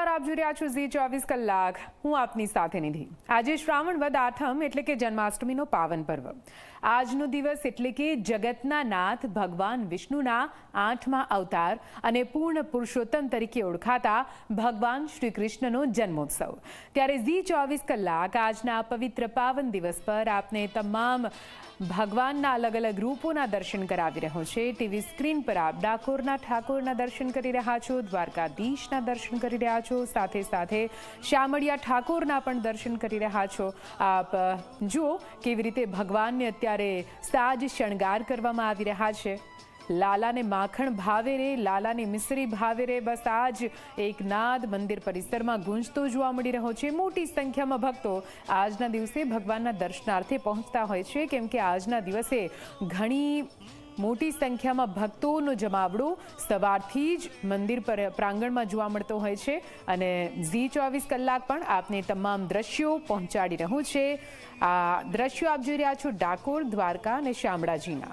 નમસ્કાર, આપ જોઈ રહ્યા છો ઝી 24 કલાક. હું આપની સાથે નિધિ. આજે શ્રાવણ વદ આઠમ એટલે કે જન્માષ્ટમીનો પાવન પર્વ. આજનો દિવસ એટલે કે જગતના નાથ ભગવાન વિષ્ણુના 8મા અવતાર અને પૂર્ણ પુરુષોત્તમ તરીકે ઓળખાતા ભગવાન શ્રી કૃષ્ણનો જન્મોત્સવ. ત્યારે ઝી 24 કલાક આજના પવિત્ર પાવન દિવસ પર આપને તમામ ભગવાનના અલગ અલગ રૂપોના દર્શન કરાવી રહ્યો છે. ટીવી સ્ક્રીન પર આપ ડાકોરના ઠાકોરના દર્શન કરી રહ્યા છો, દ્વારકાધીશના દર્શન કરી રહ્યા છો, સાથે સાથે શામળિયા ઠાકોરના પણ દર્શન કરી રહ્યા છો. આપ જુઓ કેવી રીતે ભગવાનને અત્યારે સાજ શણગાર કરવામાં આવી રહ્યા છે. લાલાને માખણ ભાવે રે, લાલાને મિશ્રી ભાવે રે, બસ આ જ એક નાદ મંદિર પરિસરમાં ગુંજતો જોવા મળી રહ્યો છે. મોટી સંખ્યામાં ભક્તો આજના દિવસે ભગવાનના દર્શનાર્થે પહોંચતા હોય છે, કેમ કે આજના દિવસે ઘણી મોટી સંખ્યામાં ભક્તોનો જમાવડો સવારથી જ મંદિર પ્રાંગણમાં જોવા મળતો હોય છે. અને ઝી 24 કલાક પણ આપને તમામ દ્રશ્યો પહોંચાડી રહ્યું છે. આ દ્રશ્યો આપ જોઈ રહ્યા છો ડાકોર, દ્વારકા અને શામળાજીના.